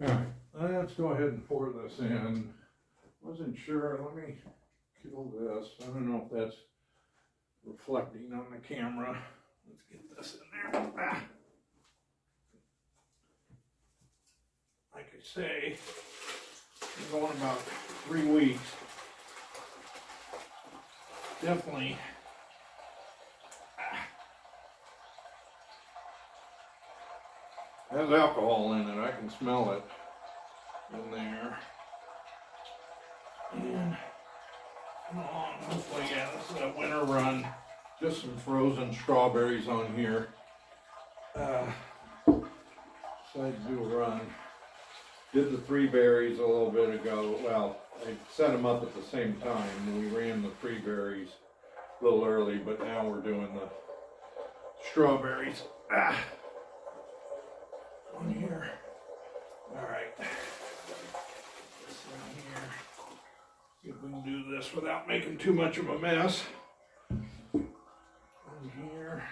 Alright, let's go ahead and pour this in. Wasn't sure, let me kill this. I don't know if that's reflecting on the camera. Let's get this in there. Ah. Like I say, I'm going about 3 weeks. Definitely has alcohol in it. I can smell it in there. And come on, hopefully, yeah, this is a winter run. Just some frozen strawberries on here. Decided to do a run. Did the 3 berries a little bit ago. Well, I set them up at the same time. We ran the 3 berries a little early, but now we're doing the strawberries. On here. All right. This in here. See if we can do this without making too much of a mess. On here.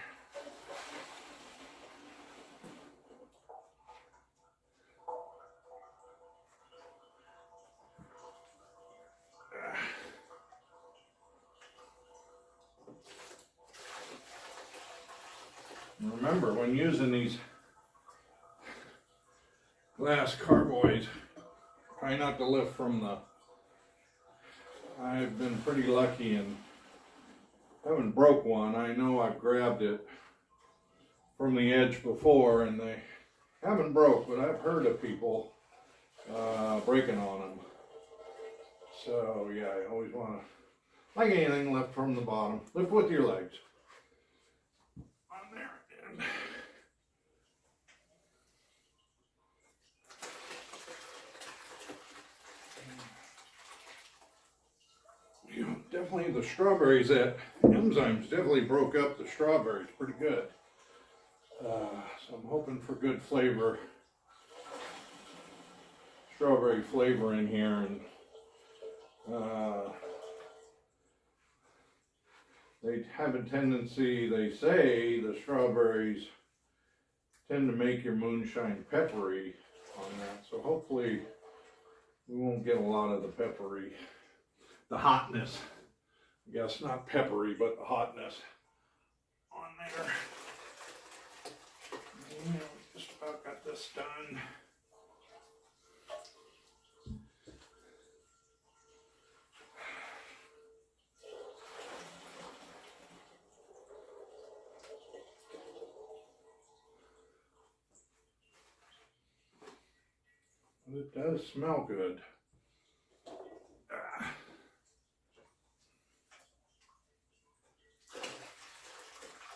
Remember, when using these glass carboys, try not to lift from the, I've been pretty lucky and haven't broke one. I know I've grabbed it from the edge before and they haven't broke, but I've heard of people breaking on them. So yeah, I always want to, like anything, lift from the bottom. Lift with your legs. On there. And definitely the strawberries, that enzymes definitely broke up the strawberries pretty good. So I'm hoping for good flavor, strawberry flavor in here, and they have a tendency, they say the strawberries tend to make your moonshine peppery on that. So hopefully we won't get a lot of the peppery, the hotness. I guess not peppery, but the hotness on there. Yeah, we just about got this done. It does smell good.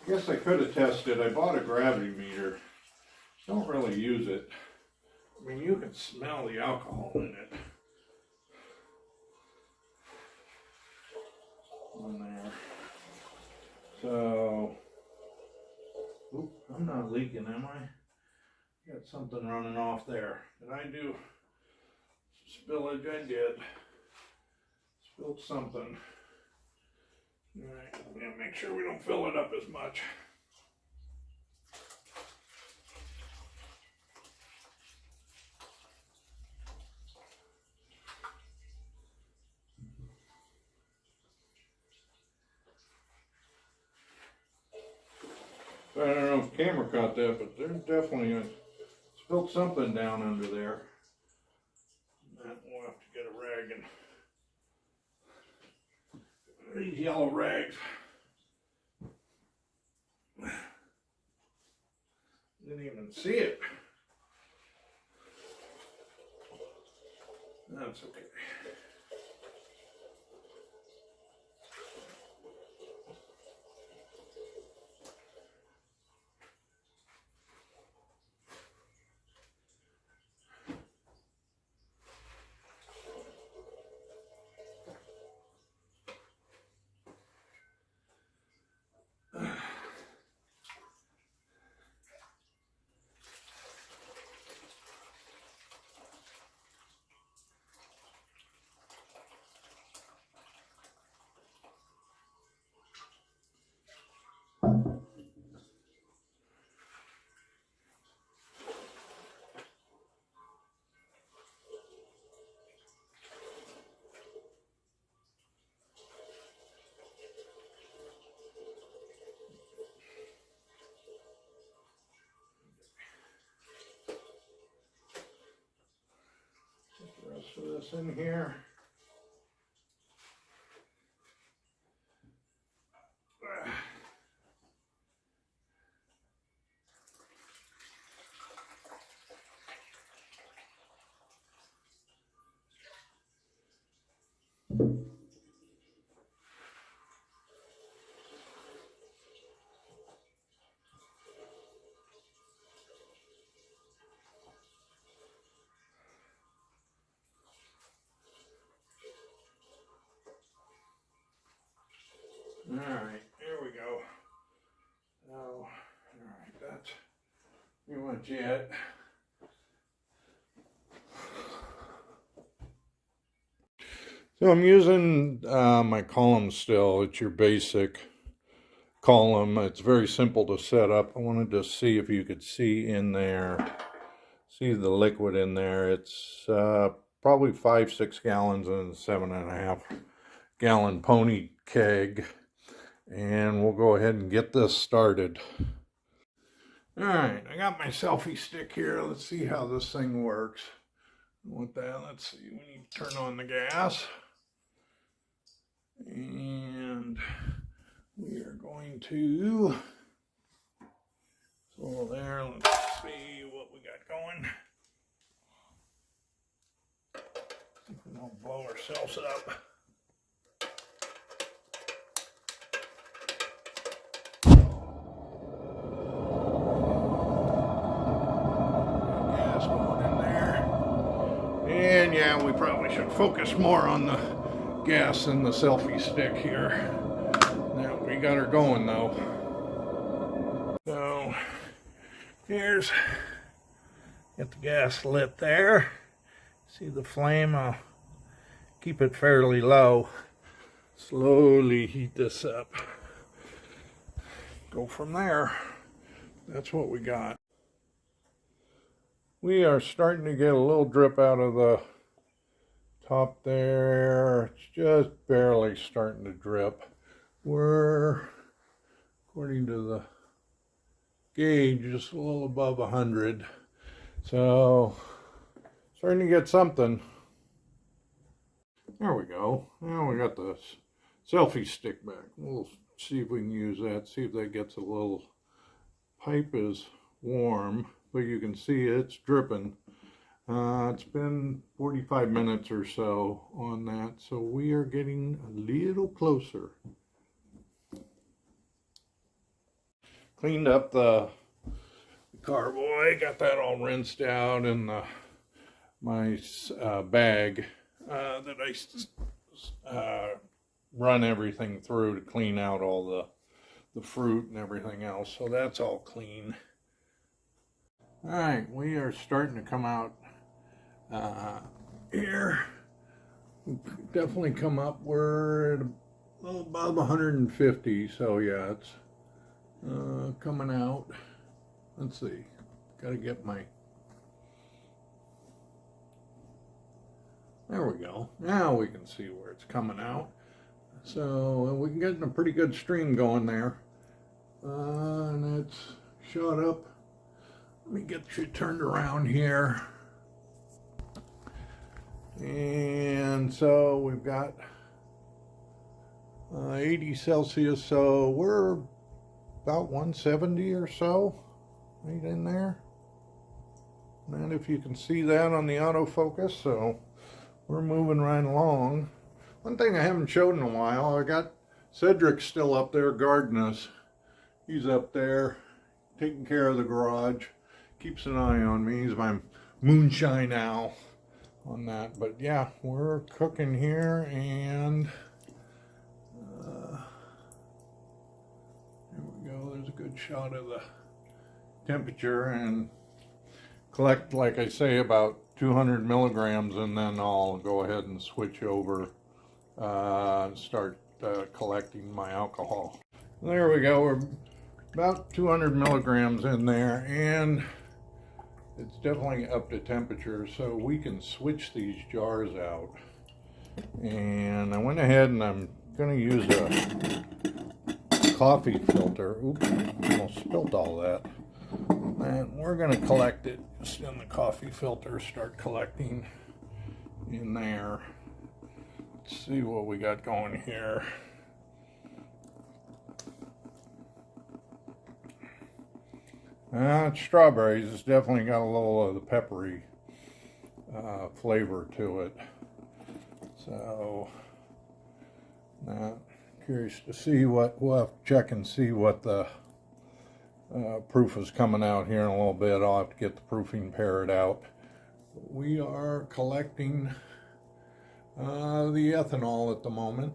I guess I could have tested. I bought a gravity meter. Don't really use it. I mean, you can smell the alcohol in it. On there. So, oop, I'm not leaking, am I? Got something running off there. Did I do spillage? I did. Spilled something. Alright, yeah, make sure we don't fill it up as much. I don't know if the camera caught that, but there's definitely spilled something down under there. And we'll have to get a rag and these yellow rags. Didn't even see it. That's okay. of this in here. All right, there we go. So, all right, that's pretty much it. So I'm using my column still. It's your basic column. It's very simple to set up. I wanted to see if you could see in there, see the liquid in there. It's probably 5-6 gallons in a 7.5 gallon pony keg. And we'll go ahead and get this started. All right, I got my selfie stick here. Let's see how this thing works. With that, let's see, we need to turn on the gas. And we are going to, so there, let's see what we got going. See if we don't blow ourselves up. Gas going in there. And yeah, we probably should focus more on the gas than the selfie stick here. Now we got her going though. So here's, get the gas lit there. See the flame? I'll keep it fairly low. Slowly heat this up. Go from there. That's what we got. We are starting to get a little drip out of the top there. It's just barely starting to drip. We're, according to the gauge, just a little above 100. So, starting to get something. There we go. Now we got the selfie stick back. We'll see if we can use that, see if that gets a little, pipe is warm, but you can see it's dripping. It's been 45 minutes or so on that, so we are getting a little closer. Cleaned up the carboy, got that all rinsed out in my bag that I run everything through to clean out all the fruit and everything else, so that's all clean. All right, we are starting to come out here. We've definitely come up. We're at a little above 150, so yeah, it's coming out. Let's see, gotta get my, there we go. Now we can see where it's coming out. So we can get a pretty good stream going there. And it's shot up. Let me get you turned around here. And so we've got 80 Celsius, so we're about 170 or so, right in there. And if you can see that on the autofocus, so we're moving right along. One thing I haven't showed in a while, I got Cedric still up there guarding us. He's up there taking care of the garage, keeps an eye on me. He's my Moonshine owl on that. But yeah, we're cooking here, and there we go. There's a good shot of the temperature, and collect, like I say, about 200 milligrams, and then I'll go ahead and switch over and start collecting my alcohol. There we go. We're about 200 milligrams in there, and it's definitely up to temperature, so we can switch these jars out. And I went ahead and I'm going to use a coffee filter. Oops, almost spilled all that. And we're going to collect it just in the coffee filter, start collecting. in there. Let's see what we got going here. It's strawberries. It's definitely got a little of the peppery flavor to it. So, curious to see what, we'll have to check and see what the proof is coming out here in a little bit. I'll have to get the proofing paired out. We are collecting the ethanol at the moment.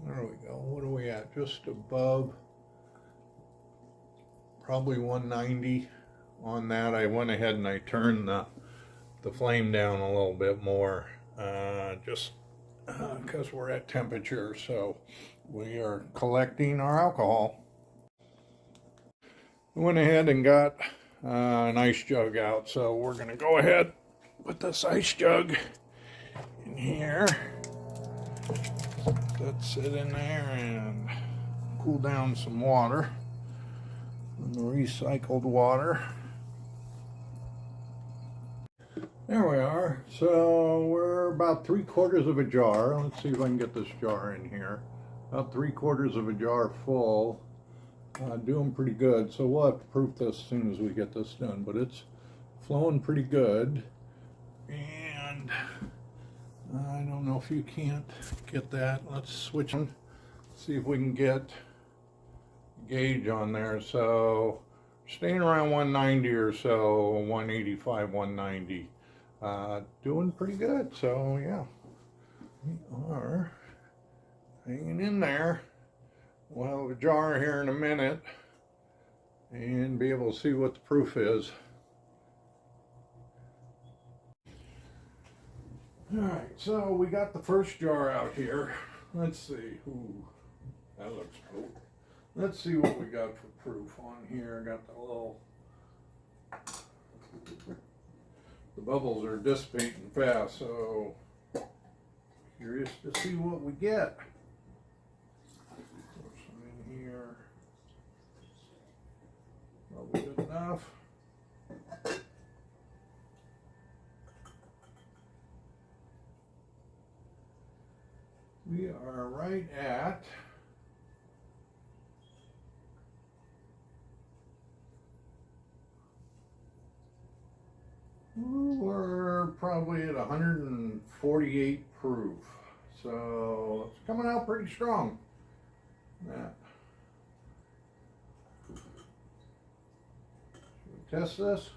There we go. What are we at? Just above probably 190 on that. I went ahead and I turned the flame down a little bit more just because we're at temperature. So we are collecting our alcohol. I went ahead and got an ice jug out, so we're going to go ahead with this ice jug in here. Let's sit in there and cool down some water, the recycled water. There we are. So we're about 3/4 of a jar. Let's see if I can get this jar in here. About 3/4 of a jar full. Doing pretty good. So we'll have to proof this as soon as we get this done. But it's flowing pretty good. And I don't know if you can't get that. Let's switch on. See if we can get gauge on there. So staying around 190 or so, 185, 190. Doing pretty good. So yeah, we are hanging in there. We'll have a jar here in a minute and be able to see what the proof is. Alright, so we got the first jar out here. Let's see. Ooh, that looks cool. Let's see what we got for proof on here. I got the little... The bubbles are dissipating fast, so curious to see what we get. Throw some in here. Probably good enough. We are right at we're probably at 148 proof, so it's coming out pretty strong. That. Should we test this?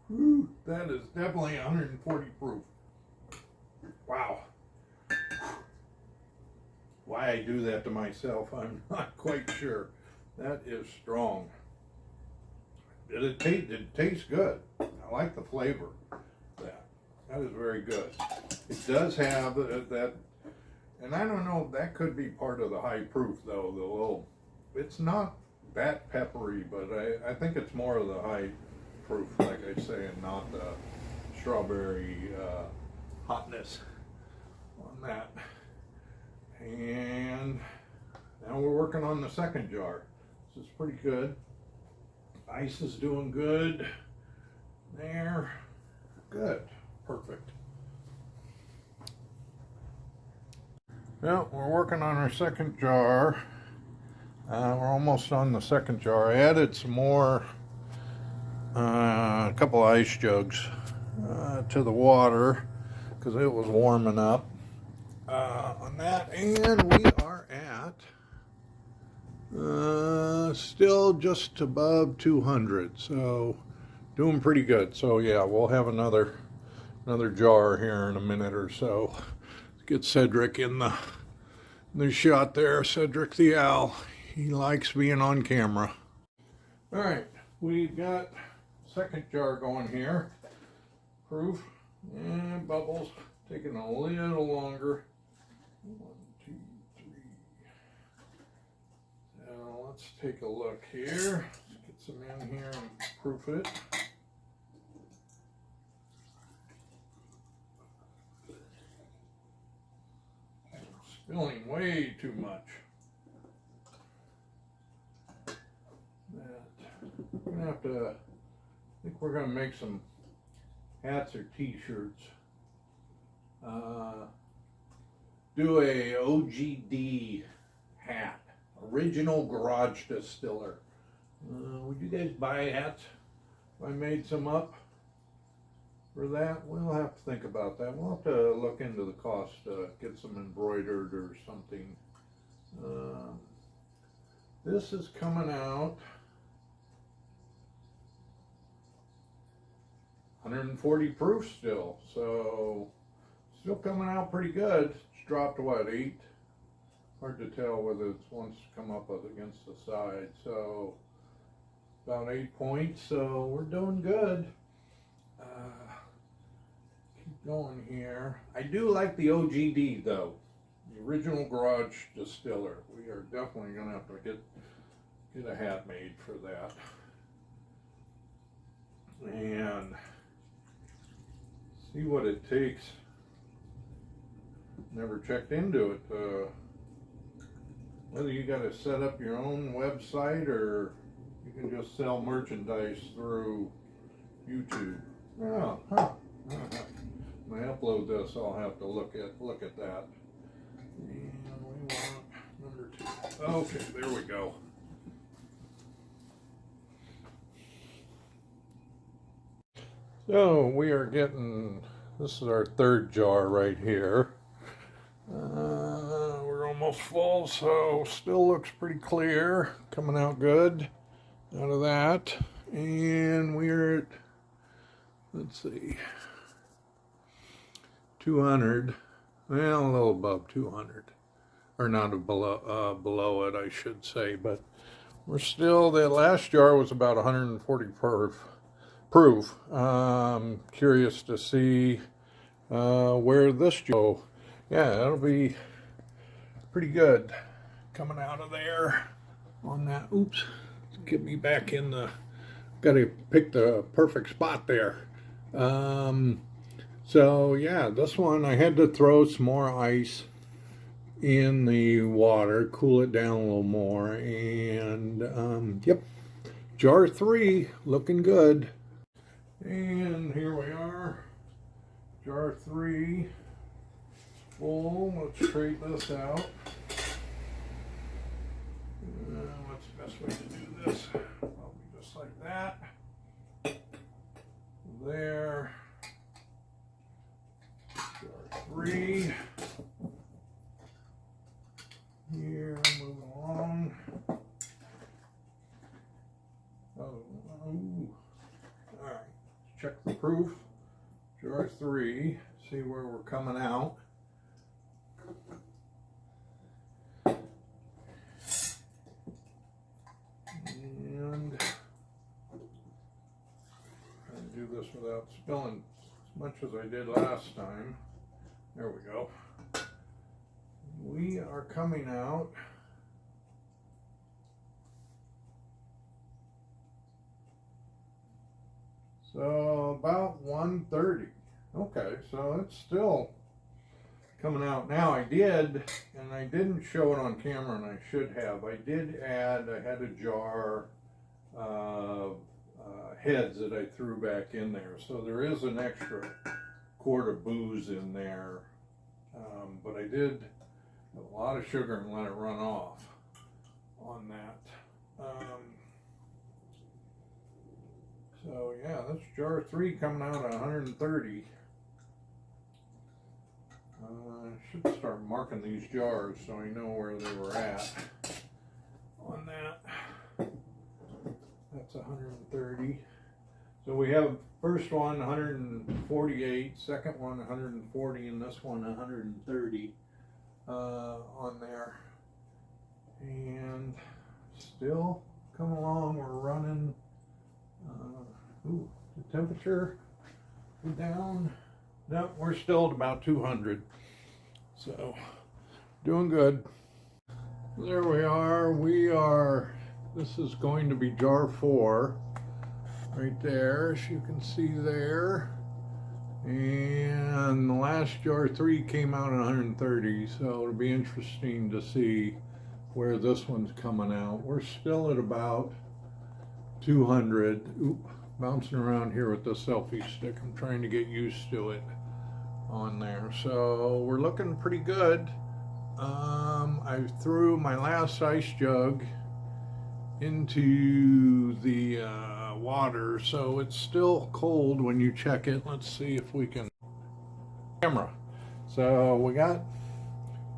Whew, that is definitely 140 proof. Wow. Why I do that to myself, I'm not quite sure. That is strong. It tastes good. I like the flavor. That is very good. It does have that, and I don't know, that could be part of the high proof though. The little, it's not that peppery, but I think it's more of the high proof, like I say, and not the strawberry hotness on that. And now we're working on the second jar. This is pretty good. Ice is doing good. There. Good. Perfect. Well, we're working on our second jar. We're almost on the second jar. I added some more, a couple of ice jugs to the water because it was warming up. On that, and we are at still just above 200, so doing pretty good. So yeah, we'll have another jar here in a minute or so. Let's get Cedric in the shot there. Cedric the owl, he likes being on camera. All right, we've got second jar going here. Proof and bubbles taking a little longer. 1, 2, 3. Now let's take a look here. Let's get some in here and proof it. I'm spilling way too much. We're gonna have to, I think we're gonna make some hats or t-shirts. Do a OGD hat, original garage distiller. Would you guys buy hats if I made some up for that? We'll have to think about that. We'll have to look into the cost, get some embroidered or something. This is coming out 140 proof still, so still coming out pretty good. It's dropped to what, 8? Hard to tell whether it's once come up against the side. So about 8 points, so we're doing good. Keep going here. I do like the OGD though, the original garage distiller. We are definitely gonna have to get a hat made for that. And see what it takes. Never checked into it. Whether you got to set up your own website or you can just sell merchandise through YouTube. Oh, huh. When I upload this, I'll have to look at that. And we want number 2. Okay, there we go. So we are getting, this is our 3rd jar right here. We're almost full, so still looks pretty clear. Coming out good out of that. And we're at, let's see, 200. Well, a little above 200. Or not below it, I should say. But we're still, the last jar was about 140 proof. Curious to see where this go. Yeah, that'll be pretty good coming out of there on that. Oops, get me back in the, gotta pick the perfect spot there. So yeah, this one I had to throw some more ice in the water, cool it down a little more, and yep, jar 3 looking good. And here we are, jar 3 full. Let's trade this out. What's the best way to do this? Probably just like that. There. Jar 3. Here, moving along. Alright, check the proof. Jar 3, see where we're coming out. And try to do this without spilling as much as I did last time. There we go. We are coming out so about 130. Okay, so it's still coming out. Now I did, and I didn't show it on camera, and I should have. I did add, I had a jar of heads that I threw back in there. So there is an extra quart of booze in there. But I did a lot of sugar and let it run off on that. So yeah, that's jar 3 coming out at 130. I should start marking these jars so I know where they were at on that. That's 130. So we have first one 148, second one 140, and this one 130 on there. And still coming along, we're running. Ooh, the temperature down. No, we're still at about 200. So, doing good. There we are. This is going to be jar 4. Right there, as you can see there. And the last jar 3 came out at 130. So, it'll be interesting to see where this one's coming out. We're still at about 200. Oop, bouncing around here with the selfie stick. I'm trying to get used to it on there. So we're looking pretty good. I threw my last ice jug into the water, so it's still cold when you check it. Let's see if we can camera. So we got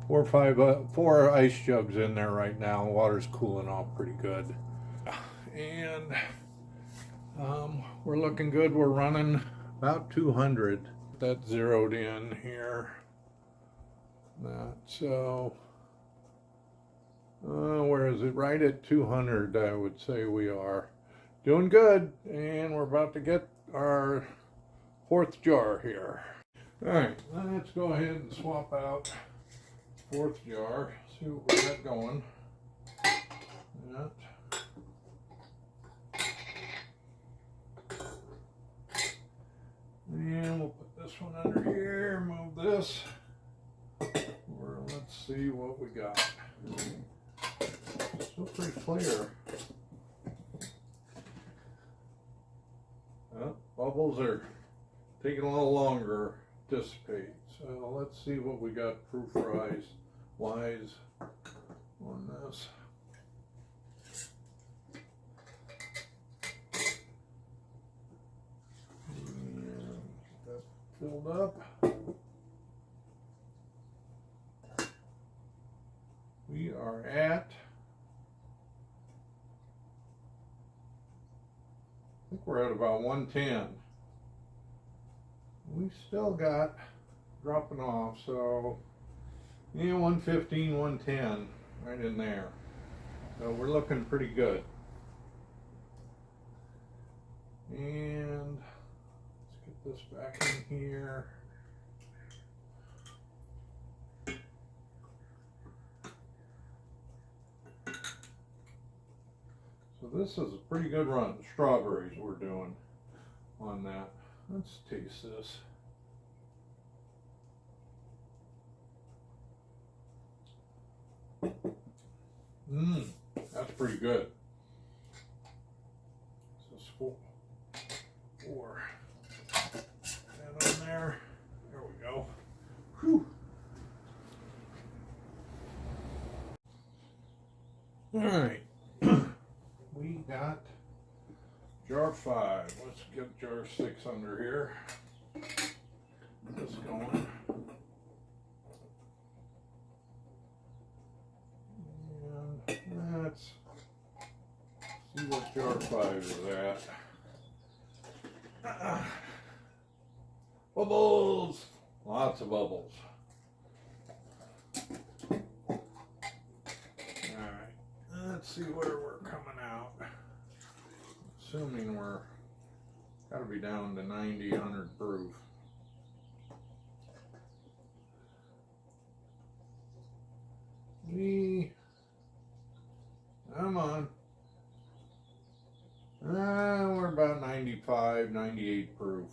four ice jugs in there right now. Water's cooling off pretty good, and we're looking good. We're running about 200. That's zeroed in here. So where is it? Right at 200, I would say we are doing good, and we're about to get our fourth jar here. All right, let's go ahead and swap out fourth jar. See what we got going. That. And we'll put this one under here, move this. Let's see what we got. Still pretty clear. Well, bubbles are taking a little longer to dissipate. So let's see what we got proof-wise on this. And that filled up. We are at, I think we're at about 110. We still got dropping off, so yeah, 115, 110, right in there. So we're looking pretty good. And let's get this back in here. So this is a pretty good run. Strawberries we're doing on that. Let's taste this. That's pretty good. This is four. That on there. There we go. Whew. All right. We got jar 5. Let's get jar 6 under here. Get this going. And let's see what jar 5 is at. Bubbles! Lots of bubbles. Alright, let's see where we're coming out. Assuming we're gotta be down to 90, 100 proof. Come on. We're about 95, 98 proof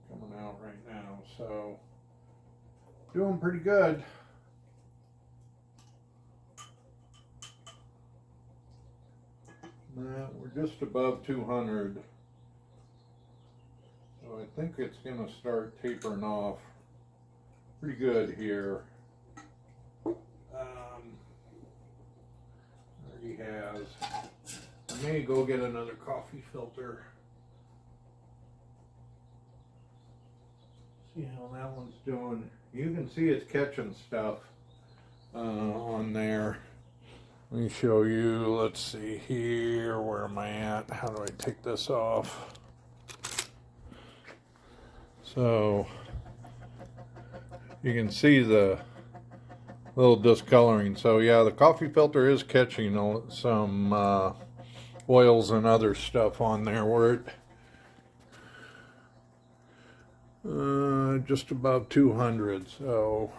coming out right now, so doing pretty good. We're just above 200, so I think it's going to start tapering off pretty good here. Already has. I may go get another coffee filter. See how that one's doing. You can see it's catching stuff on there. Let me show you. Let's see here. Where am I at? How do I take this off? So you can see the little discoloring. So yeah, the coffee filter is catching some oils and other stuff on there. We're at just above 200. So,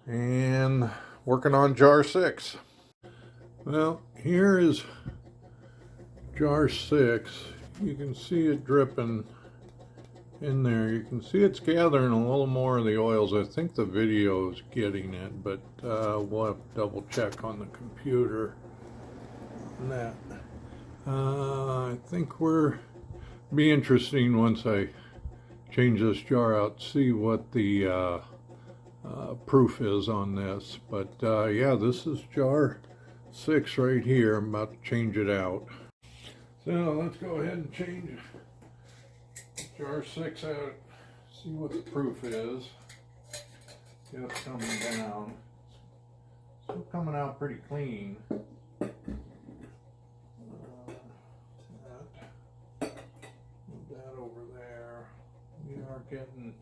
and working on jar 6. Well, here is jar 6. You can see it dripping in there. You can see it's gathering a little more of the oils. I think the video is getting it, but we'll have to double check on the computer on that. I think be interesting once I change this jar out, see what the proof is on this. But yeah, this is jar 6 right here. I'm about to change it out. So let's go ahead and change jar 6 out, see what the proof is. Just coming down. Still coming out pretty clean. Move that over there. We are getting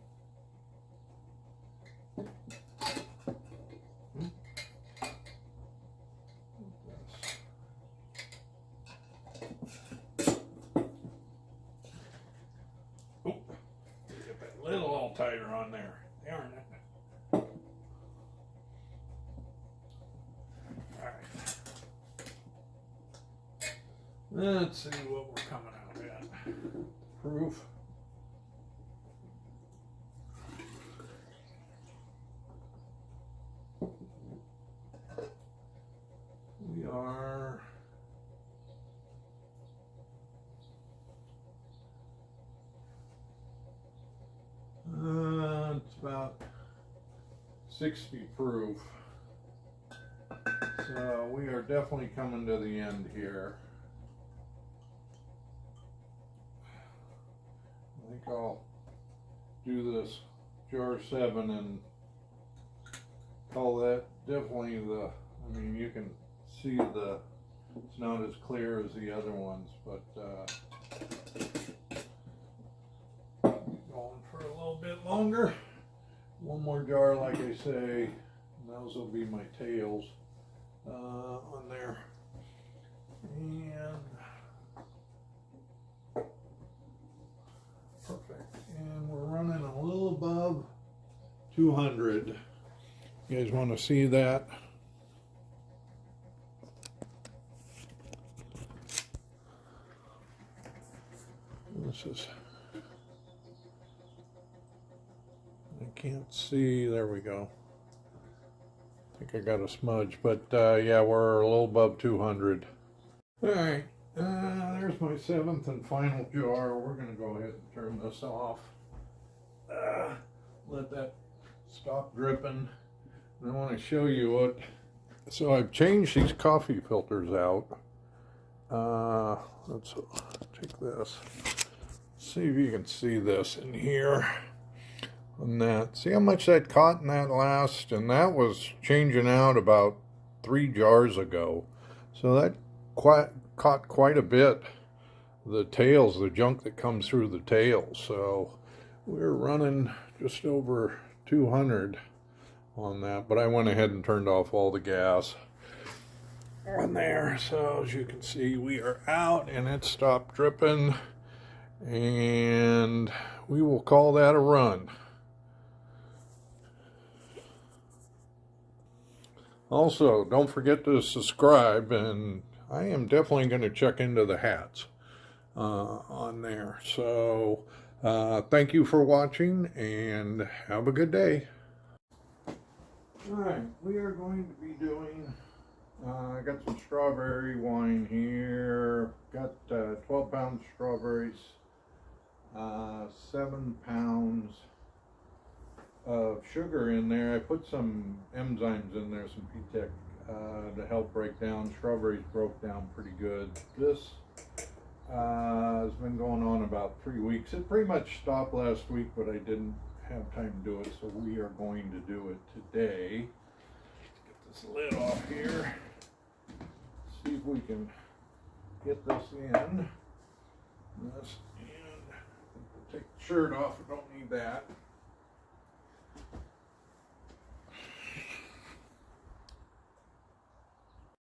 get that lid a little tighter on there, darn it. Alright. Let's see what we're coming out at. Proof. We are it's about 60 proof. So we are definitely coming to the end here. I think I'll do this jar 7 and call that definitely the, I mean, you can see it's not as clear as the other ones, but going for a little bit longer. One more jar, like I say, and those will be my tails on there. And perfect. And we're running a little above 200. You guys want to see that? This is, I can't see, there we go. I think I got a smudge, but yeah, we're a little above 200. All right, there's my 7th and final jar. We're gonna go ahead and turn this off. Let that stop dripping. And I want to show you what, so I've changed these coffee filters out. Let's take this. See if you can see this in here. On that, see how much that caught in that last, and that was changing out about 3 jars ago. So that caught quite a bit. The tails, the junk that comes through the tails. So we're running just over 200 on that, but I went ahead and turned off all the gas on there. So as you can see, we are out and it stopped dripping, and we will call that a run. Also, don't forget to subscribe, and I am definitely going to check into the hats on there. So thank you for watching, and have a good day. Alright, we are going to be doing, I got some strawberry wine here. Got 12-pound strawberries, 7 pounds of sugar in there. I put some enzymes in there, some P-Tech, to help break down. Strawberries broke down pretty good. This has been going on about 3 weeks. It pretty much stopped last week, but I didn't have time to do it, so we are going to do it today. Let's get this lid off here. See if we can get this in. This in. Take the shirt off. I don't need that.